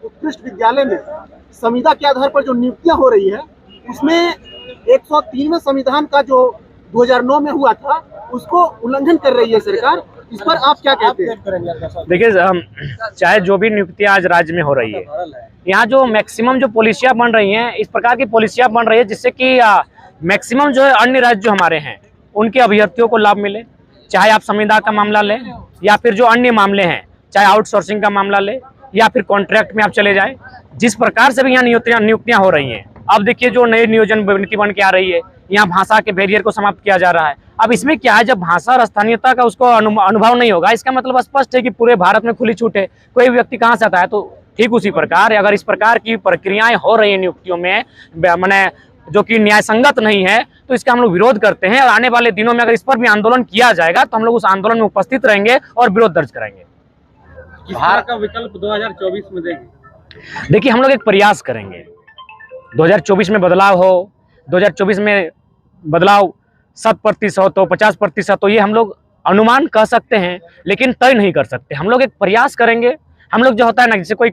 उत्कृष्ट विद्यालय में संविदा के आधार पर जो नियुक्तियां हो रही है, उसमें 103वें संविधान का जो 2009 में हुआ था उसको उल्लंघन कर रही है सरकार। इस पर आप क्या कहते हैं? देखिए, चाहे जो भी नियुक्तियां आज राज्य में हो रही है, यहाँ जो मैक्सिमम जो पॉलिसियां बन रही हैं, इस प्रकार की पॉलिसियां बन रही है जिससे कि मैक्सिमम जो है अन्य राज्य जो हमारे हैं उनके अभ्यर्थियों को लाभ मिले। चाहे आप संविदा का मामला लें या फिर जो अन्य मामले हैं, चाहे आउटसोर्सिंग का मामला ले या फिर कॉन्ट्रैक्ट में आप चले जाए, जिस प्रकार से भी यहाँ नियुक्तियां हो रही हैं। अब देखिए, जो नई नियोजन नीति बन के आ रही है, यहाँ भाषा के बैरियर को समाप्त किया जा रहा है। अब इसमें क्या है, जब भाषा और स्थानीयता का उसको अनुभव नहीं होगा, इसका मतलब स्पष्ट है कि पूरे भारत में खुली छूट है, कोई भी व्यक्ति कहाँ से आता है। तो ठीक उसी प्रकार अगर इस प्रकार की प्रक्रियाएं हो रही है नियुक्तियों में, मैंने जो कि न्याय संगत नहीं है, तो इसका हम लोग विरोध करते हैं। और आने वाले दिनों में अगर इस पर भी आंदोलन किया जाएगा तो हम लोग उस आंदोलन में उपस्थित रहेंगे और विरोध दर्ज कराएंगे। किस तरह का विकल्प 2024 में देंगे? देखिए, हम लोग एक प्रयास करेंगे 2024 में बदलाव हो। 2024 में बदलाव 100% हो, 50% हो, ये हम लोग अनुमान कह सकते हैं लेकिन तय नहीं कर सकते। हम लोग एक प्रयास करेंगे। हम लोग जो होता है ना, जैसे कोई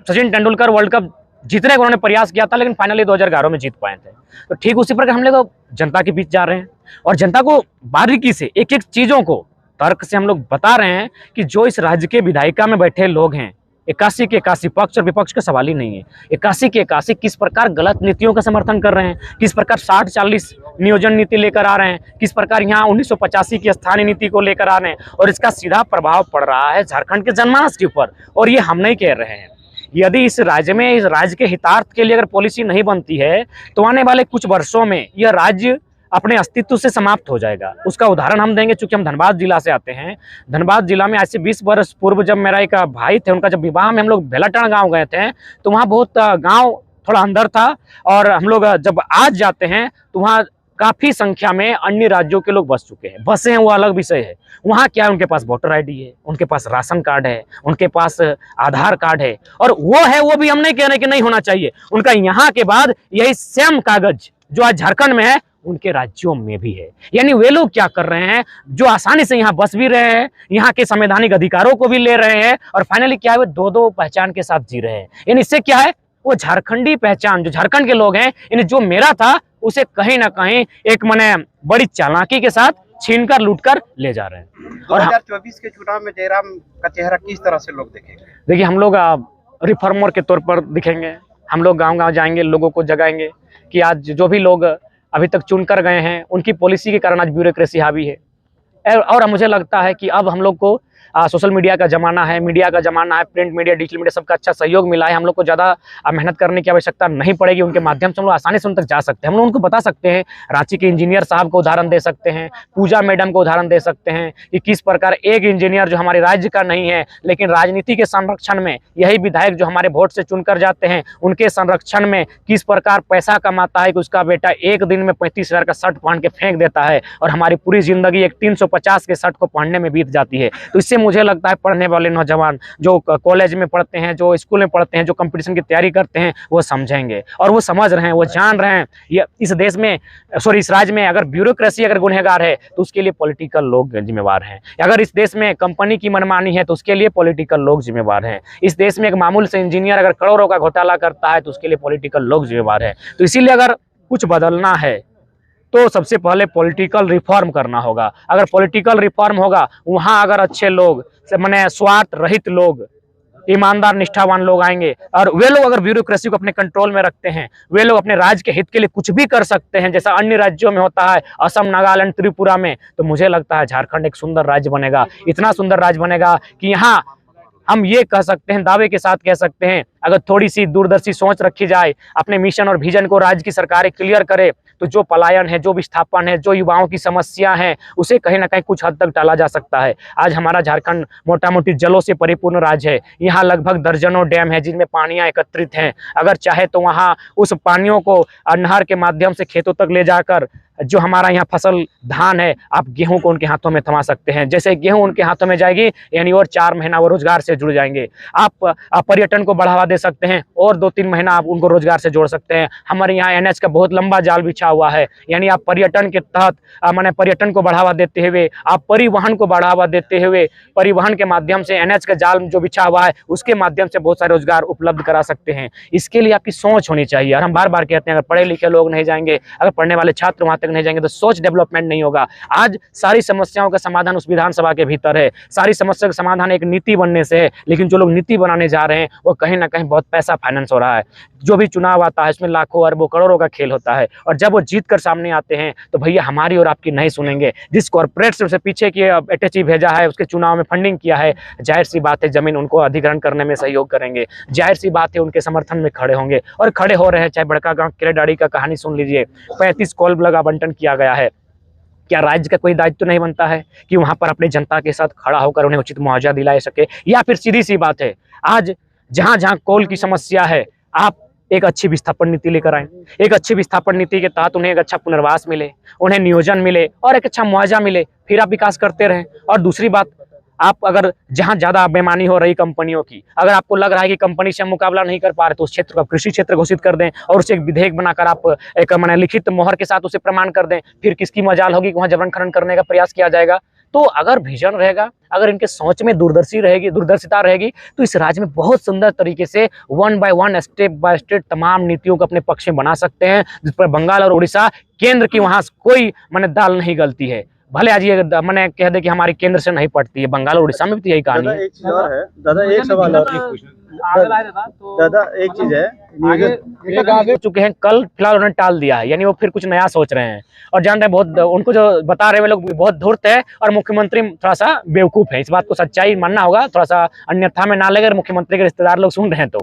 सचिन तेंदुलकर वर्ल्ड कप जीतने का उन्होंने प्रयास किया था लेकिन फाइनली 2011 में जीत पाए थे, तो ठीक उसी प्रकार हम लोग जनता के बीच जा रहे हैं और जनता को बारीकी से एक एक चीज़ों को तर्क से हम लोग बता रहे हैं कि जो इस राज्य के विधायिका में बैठे लोग हैं, 81 के 81 पक्ष और विपक्ष का सवाल ही नहीं है, 81 के 81 किस प्रकार गलत नीतियों का समर्थन कर रहे हैं, किस प्रकार 60-40 नियोजन नीति लेकर आ रहे हैं, किस प्रकार यहाँ 1985 की स्थानीय नीति को लेकर आ रहे हैं, और इसका सीधा प्रभाव पड़ रहा है झारखंड के जनमानस के ऊपर। और ये हम नहीं कह रहे हैं, यदि इस राज्य में, इस राज्य के हितार्थ के लिए अगर पॉलिसी नहीं बनती है तो आने वाले कुछ वर्षों में यह राज्य अपने अस्तित्व से समाप्त हो जाएगा। उसका उदाहरण हम देंगे, चूंकि हम धनबाद जिला से आते हैं। धनबाद जिला में आज से 20 वर्ष पूर्व जब मेरा एक भाई थे, उनका जब विवाह में हम लोग बेलाटाण गांव गए थे, तो वहाँ बहुत गांव थोड़ा अंदर था और हम लोग जब आज जाते हैं तो वहाँ काफी संख्या में अन्य राज्यों के लोग बस चुके हैं। बसे हैं वो अलग विषय है, वहाँ क्या है, उनके पास वोटर आईडी है, उनके पास राशन कार्ड है, उनके पास आधार कार्ड है, और वो है, वो भी हम नहीं कह रहे कि नहीं होना चाहिए। उनका यहाँ के बाद यही सेम कागज जो आज झारखंड में है उनके राज्यों में भी है। यानी वे लोग क्या कर रहे हैं, जो आसानी से यहाँ बस भी रहे हैं, यहाँ के संवैधानिक अधिकारों को भी ले रहे हैं, और फाइनली क्या है, वो दो पहचान के साथ जी रहे हैं। यानी इससे क्या है, वो झारखंडी पहचान, जो झारखंड के लोग हैं, यानी जो मेरा था उसे कहीं ना कहीं एक मने बड़ी चालाकी के साथ छीनकर लूटकर ले जा रहे हैं। 2024 के चुनाव में जयराम का चेहरा किस तरह से लोग देखेंगे? देखिए, हम लोग रिफॉर्मर के तौर पर दिखेंगे। हम लोग गांव-गांव जाएंगे, लोगों को जगाएंगे कि आज जो भी लोग अभी तक चुनकर गए हैं उनकी पॉलिसी के कारण आज ब्यूरोक्रेसी हावी है। और मुझे लगता है कि अब हम लोग को सोशल मीडिया का ज़माना है, मीडिया का ज़माना है, प्रिंट मीडिया, डिजिटल मीडिया, सबका अच्छा सहयोग मिला है। हम लोग को ज़्यादा मेहनत करने की आवश्यकता नहीं पड़ेगी। उनके माध्यम से हम लोग आसानी से उन तक जा सकते हैं। हम लोग उनको बता सकते हैं, रांची के इंजीनियर साहब को उदाहरण दे सकते हैं, पूजा मैडम को उदाहरण दे सकते हैं कि किस प्रकार एक इंजीनियर जो हमारे राज्य का नहीं है लेकिन राजनीति के संरक्षण में, यही विधायक जो हमारे वोट से चुनकर जाते हैं उनके संरक्षण में किस प्रकार पैसा कमाता है कि उसका बेटा एक दिन में 35,000 का शर्ट पहन के फेंक देता है और हमारी पूरी जिंदगी एक 350 के शर्ट को पहनने में बीत जाती है। तो इससे मुझे लगता है पढ़ने वाले नौजवान जो कॉलेज में पढ़ते हैं, जो स्कूल में पढ़ते हैं, जो कंपटीशन की तैयारी करते हैं, वो समझेंगे और वो समझ रहे हैं, वो जान रहे हैं। ये इस देश में, सॉरी, इस राज्य में अगर ब्यूरोक्रेसी अगर गुनहगार है तो उसके लिए पॉलिटिकल लोग जिम्मेवार हैं। अगर इस देश में कंपनी की मनमानी है तो उसके लिए पॉलिटिकल लोग जिम्मेवार हैं। इस देश में एक मामूल से इंजीनियर अगर करोड़ों का घोटाला करता है तो उसके लिए पॉलिटिकल लोग जिम्मेवार हैं। तो इसीलिए अगर कुछ बदलना है तो सबसे पहले पॉलिटिकल रिफॉर्म करना होगा। अगर पॉलिटिकल रिफॉर्म होगा, वहाँ अगर अच्छे लोग, माने स्वार्थ रहित लोग, ईमानदार निष्ठावान लोग आएंगे और वे लोग अगर ब्यूरोक्रेसी को अपने कंट्रोल में रखते हैं, वे लोग अपने राज्य के हित के लिए कुछ भी कर सकते हैं, जैसा अन्य राज्यों में होता है, असम, नागालैंड, त्रिपुरा में, तो मुझे लगता है झारखंड एक सुंदर राज्य बनेगा। इतना सुंदर राज्य बनेगा कि यहाँ हम ये कह सकते हैं, दावे के साथ कह सकते हैं, अगर थोड़ी सी दूरदर्शी सोच रखी जाए, अपने मिशन और विजन को राज्य की सरकारें क्लियर करे, तो जो पलायन है, जो विस्थापन है, जो युवाओं की समस्या है, उसे कहीं ना कहीं कुछ हद तक टाला जा सकता है। आज हमारा झारखंड मोटा मोटी जलों से परिपूर्ण राज्य है। यहाँ लगभग दर्जनों डैम है जिनमें पानियाँ एकत्रित हैं। अगर चाहे तो वहाँ उस पानियों को नहर के माध्यम से खेतों तक ले जाकर जो हमारा यहाँ फसल धान है, आप गेहूं को उनके हाथों में थमा सकते हैं। जैसे गेहूं उनके हाथों में जाएगी, यानी और 4 महीना वो रोजगार से जुड़ जाएंगे। आप पर्यटन को बढ़ावा दे सकते हैं और 2-3 महीना आप उनको रोजगार से जोड़ सकते हैं। हमारे यहाँ एनएच का बहुत लंबा जाल बिछा हुआ है, यानी आप पर्यटन के तहत माने पर्यटन को बढ़ावा देते हुए, आप परिवहन को बढ़ावा देते हुए, परिवहन के माध्यम से एनएच का जाल जो बिछा हुआ है उसके माध्यम से बहुत सारे रोजगार उपलब्ध करा सकते हैं। इसके लिए आपकी सोच होनी चाहिए। और हम बार बार कहते हैं, अगर पढ़े लिखे लोग नहीं जाएंगे, अगर पढ़ने वाले छात्र वहां तक नहीं जाएंगे तो सोच डेवलपमेंट नहीं होगा। आज सारी समस्याओं का समाधान उस विधानसभा के भीतर है, सारी समस्या का समाधान एक नीति बनने से है। लेकिन जो लोग नीति बनाने जा रहे हैं वो कहीं ना कहीं बहुत पैसा फाइनेंस हो रहा है। जो भी चुनाव आता है इसमें लाखों अरबों करोड़ों का खेल होता है, और जब वो जीत कर सामने आते हैं तो भैया हमारी और आपकी नहीं सुनेंगे। जिस कॉर्पोरेट से पीछे की अटैची भेजा है, उसके चुनाव में फंडिंग किया है, जाहिर सी बात है जमीन उनको अधिग्रहण करने में सहयोग करेंगे, जाहिर सी बात है उनके समर्थन में खड़े होंगे और खड़े हो रहे हैं। चाहे बड़का गांव केरेडाड़ी का कहानी सुन लीजिए, 35 कॉल ब्लॉक आवंटन किया गया है। क्या राज्य का कोई दायित्व तो नहीं बनता है कि वहां पर अपनी जनता के साथ खड़ा होकर उन्हें उचित मुआवजा दिला सके? या फिर सीधी सी बात है, आज जहां जहां कोल की समस्या है, आप एक अच्छी विस्थापन नीति लेकर आए। एक अच्छी विस्थापन नीति के तहत उन्हें एक अच्छा पुनर्वास मिले, उन्हें नियोजन मिले और एक अच्छा मुआवजा मिले, फिर आप विकास करते रहें। और दूसरी बात, आप अगर जहां ज्यादा बेईमानी हो रही कंपनियों की, अगर आपको लग रहा है कि कंपनी से हम मुकाबला नहीं कर पा रहे, तो उस क्षेत्र को कृषि क्षेत्र घोषित कर दें और उसे एक विधेयक बनाकर आप एक माने लिखित मोहर के साथ उसे प्रमाण कर दें। फिर किसकी मजाल होगी कि वहां जबरन खनन करने का प्रयास किया जाएगा? तो अगर विजन रहेगा, अगर इनके सोच में दूरदर्शिता रहेगी, तो इस राज्य में बहुत सुंदर तरीके से 1 by 1 स्टेप बाय स्टेप तमाम नीतियों को अपने पक्ष में बना सकते हैं, जिस पर बंगाल और उड़ीसा केंद्र की वहां कोई माने दाल नहीं गलती है। भले आज ये मैंने कह दे कि हमारी केंद्र से नहीं पड़ती है, बंगाल और उड़ीसा में भी यही कहानी है। एक चीज और है दादा, एक सवाल और दादा, एक चीज है, आगे चुके हैं, कल फिलहाल उन्होंने टाल दिया है, यानी वो फिर कुछ नया सोच रहे हैं और जान रहे हैं बहुत, उनको जो बता रहे हैं वे लोग बहुत धूर्त है और मुख्यमंत्री थोड़ा सा बेवकूफ है। इस बात को सच्चाई मानना होगा, थोड़ा सा अन्यथा में ना लगे, मुख्यमंत्री के रिश्तेदार लोग सुन रहे हैं तो,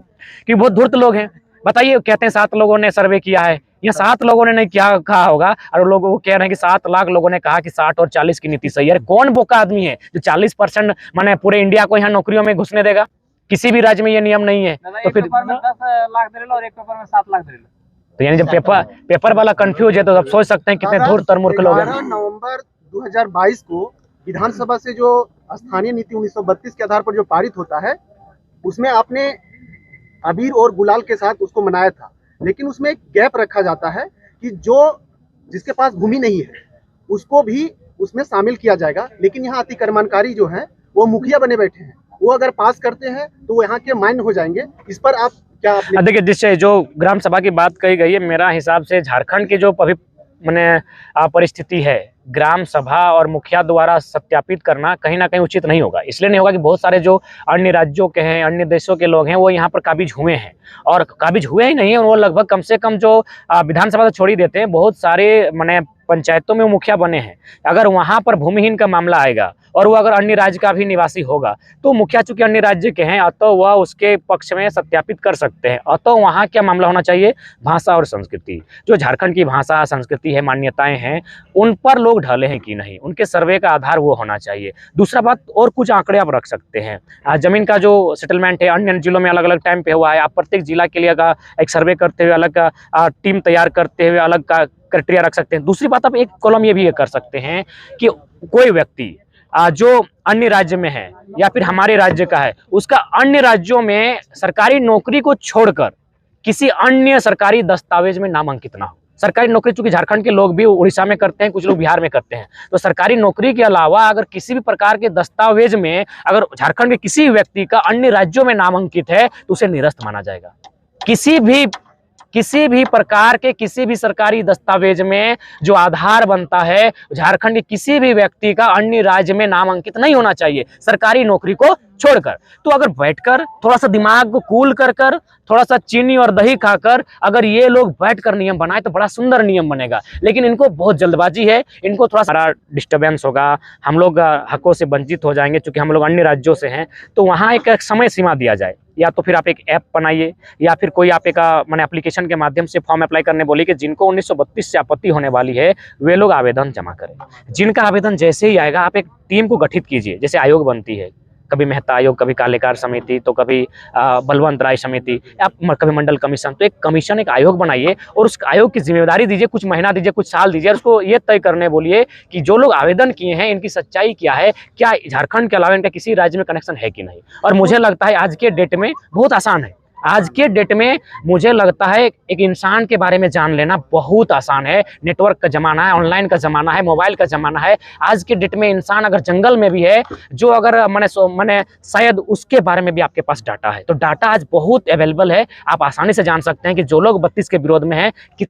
कि बहुत धूर्त लोग हैं। बताइए, कहते हैं 7 लोगों ने सर्वे किया है, या 7 लोगों ने नहीं क्या कहा होगा, और लोग वो कह रहे हैं कि 7 लाख लोगों ने कहा कि 60 और 40 की नीति सही है। कौन बोका आदमी है जो 40% माने पूरे इंडिया को यहाँ नौकरियों में घुसने देगा? किसी भी राज्य में ये नियम नहीं है। तो फिर 10 लाख दे लो और एक पेपर में 7 लाख दे लो, तो यानी जब पेपर वाला कंफ्यूज है तो आप सोच सकते हैं कितने धूर्त और मूर्ख लोग हैं। 11 नवंबर 2022 को विधानसभा से जो स्थानीय नीति 1932 के आधार पर जो पारित होता है, उसमें आपने अबीर और गुलाल के साथ उसको मनाया था, लेकिन उसमें एक गैप रखा जाता है कि जिसके पास भूमि नहीं है उसको भी उसमें शामिल किया जाएगा। लेकिन यहाँ अतिक्रमणकारी जो है वो मुखिया बने बैठे हैं, वो अगर पास करते हैं तो वो यहाँ के मान्य हो जाएंगे। इस पर आप क्या? देखिए, जिससे जो ग्राम सभा की बात कही गई है, मेरा हिसाब से झारखंड की जो अभी मैंने परिस्थिति है, ग्राम सभा और मुखिया द्वारा सत्यापित करना कहीं ना कहीं उचित नहीं होगा। इसलिए नहीं होगा कि बहुत सारे जो अन्य राज्यों के हैं, अन्य देशों के लोग हैं, वो यहाँ पर काबिज हुए हैं, और काबिज हुए ही नहीं है, वो लगभग कम से कम जो विधानसभा तो छोड़ ही देते हैं, बहुत सारे मैंने पंचायतों में वो मुखिया बने हैं। अगर वहाँ पर भूमिहीन का मामला आएगा और वो अगर अन्य राज्य का भी निवासी होगा, तो मुखिया चूंकि अन्य राज्य के हैं, अतः वह उसके पक्ष में सत्यापित कर सकते हैं। अतः वहाँ क्या मामला होना चाहिए? भाषा और संस्कृति, जो झारखंड की भाषा संस्कृति है, मान्यताएं हैं, उन पर लोग ढले हैं कि नहीं, उनके सर्वे का आधार वो होना चाहिए। दूसरा बात, और कुछ आंकड़े आप रख सकते हैं। जमीन का जो सेटलमेंट है अन्य जिलों में अलग अलग टाइम पे हुआ है, आप प्रत्येक जिला के लिए एक सर्वे करते हुए अलग टीम तैयार करते हुए अलग का क्राइटेरिया रख सकते हैं। दूसरी बात, आप एक कॉलम ये भी कर सकते हैं कि कोई व्यक्ति जो अन्य राज्य में है या फिर हमारे राज्य का है, उसका अन्य राज्यों में सरकारी नौकरी को छोड़कर किसी अन्य सरकारी दस्तावेज में नाम अंकित ना हो। सरकारी नौकरी चूंकि झारखंड के लोग भी उड़ीसा में करते हैं, कुछ लोग बिहार में करते हैं, तो सरकारी नौकरी के अलावा अगर किसी भी प्रकार के दस्तावेज में अगर झारखंड के किसी व्यक्ति का अन्य राज्यों में नाम अंकित है तो उसे निरस्त माना जाएगा। किसी भी प्रकार के किसी भी सरकारी दस्तावेज में जो आधार बनता है, झारखंड के किसी भी व्यक्ति का अन्य राज्य में नाम अंकित नहीं होना चाहिए, सरकारी नौकरी को छोड़कर। तो अगर बैठकर थोड़ा सा दिमाग को कूल कर थोड़ा सा चीनी और दही खाकर अगर ये लोग बैठकर नियम बनाए तो बड़ा सुंदर नियम बनेगा। लेकिन इनको बहुत जल्दबाजी है, इनको थोड़ा सा डिस्टर्बेंस होगा, हम लोग हकों से वंचित हो जाएंगे चूंकि हम लोग अन्य राज्यों से हैं। तो वहाँ एक समय सीमा दिया जाए, या तो फिर आप एक ऐप बनाइए, या फिर कोई आप एक मैंने एप्लीकेशन के माध्यम से फॉर्म अप्लाई करने बोली कि जिनको 1932 से आपत्ति होने वाली है वे लोग आवेदन जमा करें। जिनका आवेदन जैसे ही आएगा, आप एक टीम को गठित कीजिए, जैसे आयोग बनती है, कभी मेहता आयोग, कभी कालेकार समिति, तो कभी बलवंत राय समिति, कभी मंडल कमीशन। तो एक कमीशन, एक आयोग बनाइए और उस आयोग की जिम्मेदारी दीजिए, कुछ महीना दीजिए, कुछ साल दीजिए, और उसको ये तय करने बोलिए कि जो लोग आवेदन किए हैं इनकी सच्चाई क्या है, क्या झारखंड के अलावा इनका किसी राज्य में कनेक्शन है कि नहीं। और मुझे लगता है आज के डेट में बहुत आसान है, आज के डेट में मुझे लगता है एक इंसान के बारे में जान लेना बहुत आसान है। नेटवर्क का ज़माना है, ऑनलाइन का ज़माना है, मोबाइल का ज़माना है। आज के डेट में इंसान अगर जंगल में भी है, जो अगर मैंने शायद उसके बारे में भी आपके पास डाटा है। तो डाटा आज बहुत अवेलेबल है, आप आसानी से जान सकते हैं कि जो लोग 32 के विरोध में हैं कि